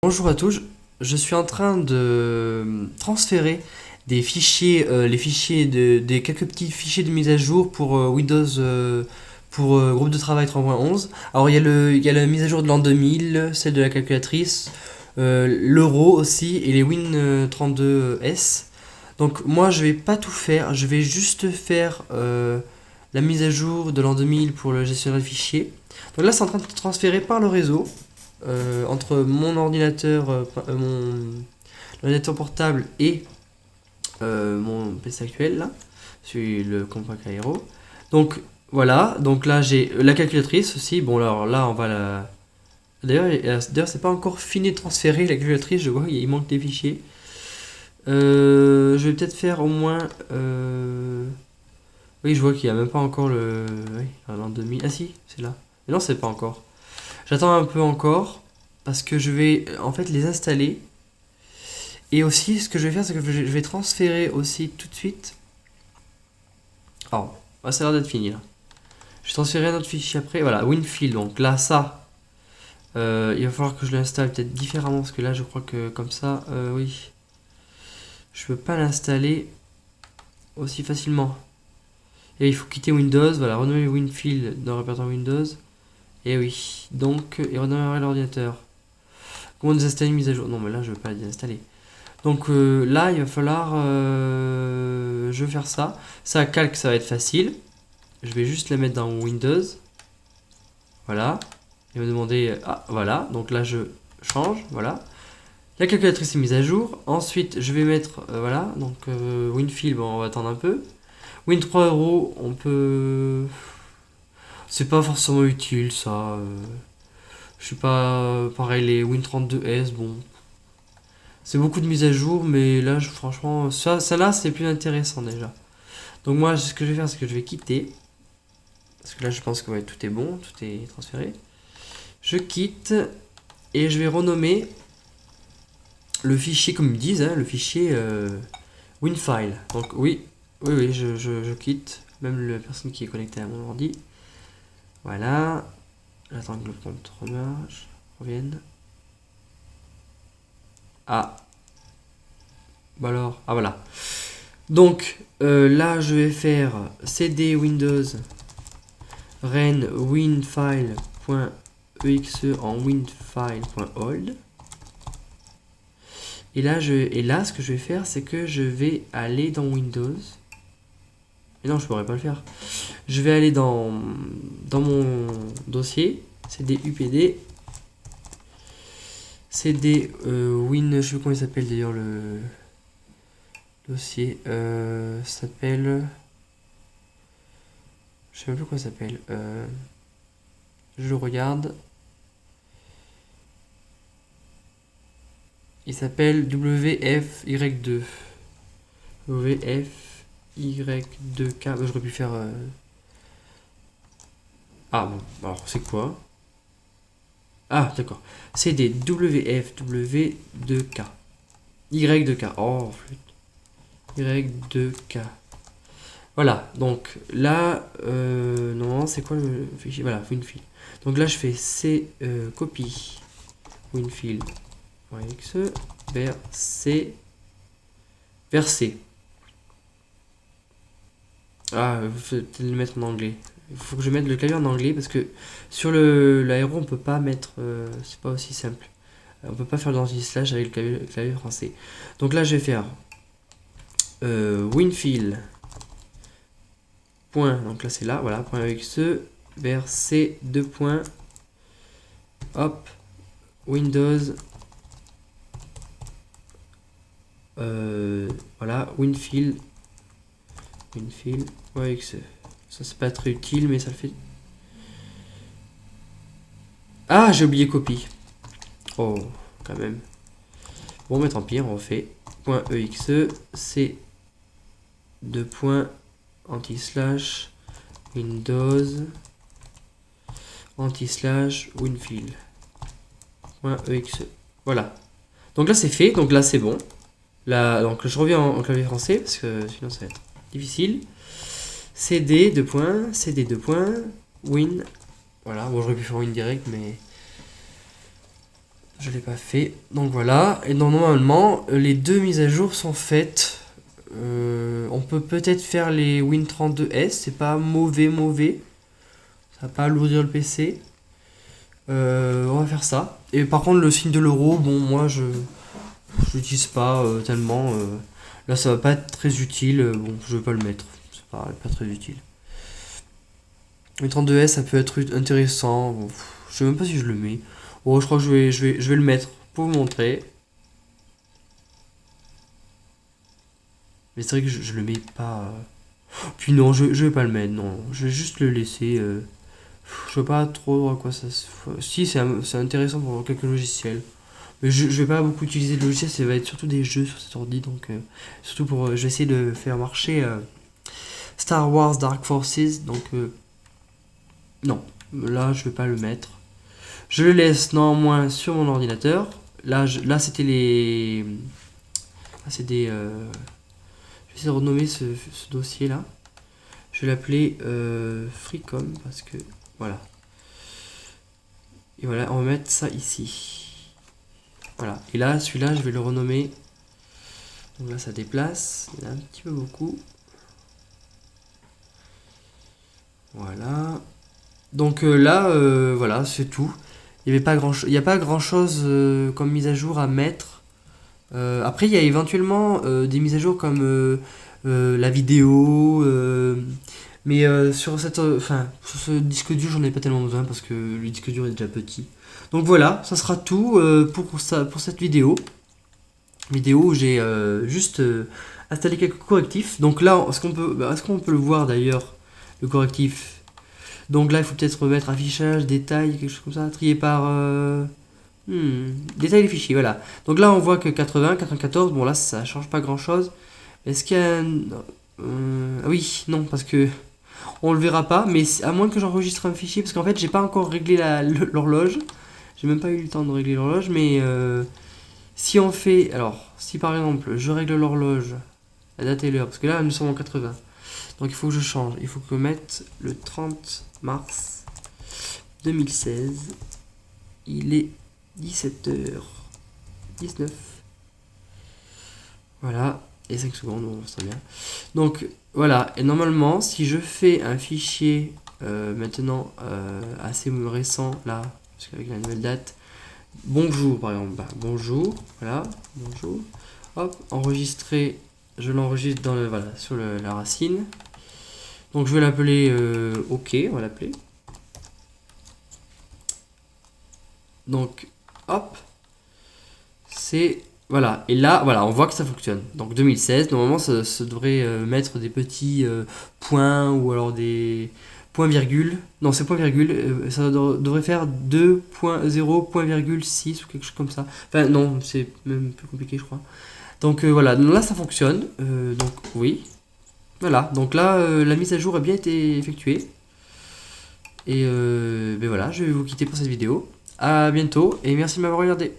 Bonjour à tous, je suis en train de transférer des fichiers, les fichiers des quelques petits fichiers de mise à jour pour Windows, pour groupe de travail 3.11. Alors il y a la mise à jour de l'an 2000, celle de la calculatrice, l'euro aussi et les Win32S. Donc moi je vais pas tout faire, je vais juste faire la mise à jour de l'an 2000 pour le gestionnaire de fichiers. Donc là c'est en train de transférer par le réseau entre mon ordinateur, mon ordinateur portable et mon PC actuel, là, celui le Compact Aero. Donc voilà, donc là j'ai la calculatrice aussi. Bon, alors là on va la. D'ailleurs, c'est pas encore fini de transférer la calculatrice, je vois il manque des fichiers. Je vais peut-être faire au moins. Oui, je vois qu'il n'y a même pas encore le. Oui, l'an 2000. Ah si, c'est là. Mais non, c'est pas encore. J'attends un peu encore parce que je vais en fait les installer. Et aussi, ce que je vais faire, c'est que je vais transférer aussi tout de suite. Alors, ça a l'air d'être fini là. Je vais transférer un autre fichier après. Voilà, WinField. Donc là, ça, il va falloir que je l'installe peut-être différemment parce que là, je crois que comme ça, oui, je peux pas l'installer aussi facilement. Et il faut quitter Windows. Voilà, renommer WinField dans le répertoire Windows. Et oui, donc, et redémarrer l'ordinateur. Comment désinstaller une mise à jour? Non, mais là, je veux pas la désinstaller. Donc là, il va falloir je vais faire ça. Ça calque, ça va être facile. Je vais juste la mettre dans Windows. Voilà. Il va me demander ah voilà. Donc là, je change. Voilà. La calculatrice est mise à jour. Ensuite, je vais mettre voilà. Donc WinField, bon, on va attendre un peu. Win 3 euros, on peut. C'est pas forcément utile ça. Je sais pas. Pareil, les Win32S, bon. C'est beaucoup de mises à jour, mais là, franchement, ça là, c'est plus intéressant déjà. Donc moi, ce que je vais faire, c'est que je vais quitter. Parce que là, je pense que ouais, tout est bon, tout est transféré. Je quitte et je vais renommer le fichier, comme ils disent, hein, le fichier WinFile. Donc oui, je quitte. Même la personne qui est connectée à mon ordi. Voilà. J'attends que le compte revienne. Ah. Bah alors, ah voilà. Donc là, je vais faire cd windows ren winfile.exe en winfile.old. Et là, ce que je vais faire, c'est que je vais aller dans Windows. Et non, je pourrais pas le faire. Je vais aller dans mon dossier, cd upd, cd win, je sais pas comment il s'appelle d'ailleurs le dossier, s'appelle, je sais même plus quoi ça s'appelle, je le regarde. Il s'appelle WFY2. WFY2K. J'aurais pu faire. Ah bon, alors c'est quoi? Ah d'accord. C'est des WFW2K. Y2K. Oh, flûte. Y2K. Voilà, donc là, non, c'est quoi le fichier? Voilà, WinField. Donc là, je fais C copie WinField.exe vers C. Ah, vous pouvez peut-être le mettre en anglais. Il faut que je mette le clavier en anglais parce que sur l'aéro, on peut pas mettre. C'est pas aussi simple. On peut pas faire le slash avec le clavier français. Donc là, je vais faire Winfield. Point, donc là c'est là, voilà, point .exe vers C 2 points. Hop, Windows. Voilà, Winfield. Winfield.exe. Ça c'est pas très utile, mais ça le fait. Ah, j'ai oublié copie. Oh, quand même. Bon, mais tant pis, on refait. .exe, c 2 points, anti-slash, Windows, anti-slash, Winfield. .exe. Voilà. Donc là c'est fait, donc là c'est bon. Là, donc je reviens en clavier français parce que sinon ça va être difficile. CD 2 points, CD 2 points, Win. Voilà, bon j'aurais pu faire Win direct, mais Je l'ai pas fait. Donc voilà. Et donc, normalement, les deux mises à jour sont faites. On peut peut-être faire les Win32S. C'est pas mauvais. Ça va pas alourdir le PC. On va faire ça. Et par contre, le signe de l'euro, bon, moi, je l'utilise pas tellement. Là, ça va pas être très utile. Bon, je vais pas le mettre. C'est pas très utile. Le 32S, ça peut être intéressant. Bon, je sais même pas si je le mets. Oh, je crois que je vais le mettre pour vous montrer. Mais c'est vrai que je le mets pas. Puis non, je vais pas le mettre. Non, je vais juste le laisser. Je vois pas trop à quoi ça se. Si, c'est intéressant pour quelques logiciels. Mais je vais pas beaucoup utiliser de logiciels, ça va être surtout des jeux sur cet ordi. Donc, surtout pour. Je vais essayer de faire marcher Star Wars Dark Forces. Donc, non, là, je vais pas le mettre. Je le laisse néanmoins sur mon ordinateur. Là c'était les. Là, c'est des. Je vais essayer de renommer ce dossier là. Je vais l'appeler Freecom parce que. Voilà. Et voilà, on va mettre ça ici. Voilà. Et là, celui-là, je vais le renommer. Donc là, ça déplace. Il y en a un petit peu beaucoup. Voilà. Donc là, voilà, c'est tout. Il n'y a pas grand chose comme mise à jour à mettre. Après, il y a éventuellement des mises à jour comme la vidéo. Mais sur sur ce disque dur, j'en ai pas tellement besoin parce que le disque dur est déjà petit. Donc voilà, ça sera tout pour cette vidéo. Vidéo où j'ai juste installé quelques correctifs. Donc là, est-ce qu'on peut le voir d'ailleurs, le correctif? Donc là, il faut peut-être remettre affichage, détail, quelque chose comme ça, trier par. Détail des fichiers, voilà. Donc là, on voit que 80, 94, bon là, ça change pas grand-chose. Est-ce qu'il y a un. Oui, non, parce que on le verra pas, mais à moins que j'enregistre un fichier, parce qu'en fait, j'ai pas encore réglé l'horloge. J'ai même pas eu le temps de régler l'horloge, mais si on fait. Alors, si par exemple, je règle l'horloge, la date et l'heure, parce que là, nous sommes en 80. Donc il faut que je change. Il faut que je mette le 30 mars 2016. Il est 17h19. Voilà. Et 5 secondes, on sent bien. Donc voilà. Et normalement, si je fais un fichier maintenant assez récent, là, parce qu'avec la nouvelle date, bonjour par exemple. Bah, bonjour. Voilà. Bonjour. Hop. Enregistrer. Je l'enregistre dans voilà, sur la racine. Donc je vais l'appeler OK, on va l'appeler. Donc hop, c'est voilà. Et là, voilà, on voit que ça fonctionne. Donc 2016, normalement ça devrait mettre des petits points ou alors des points virgules. Non, c'est point virgule. Ça devrait faire 2.0 point virgule 6 ou quelque chose comme ça. Enfin non, c'est même plus compliqué, je crois. Donc voilà, donc là ça fonctionne. Donc oui. Voilà, donc là, la mise à jour a bien été effectuée. Et ben voilà, je vais vous quitter pour cette vidéo. À bientôt et merci de m'avoir regardé.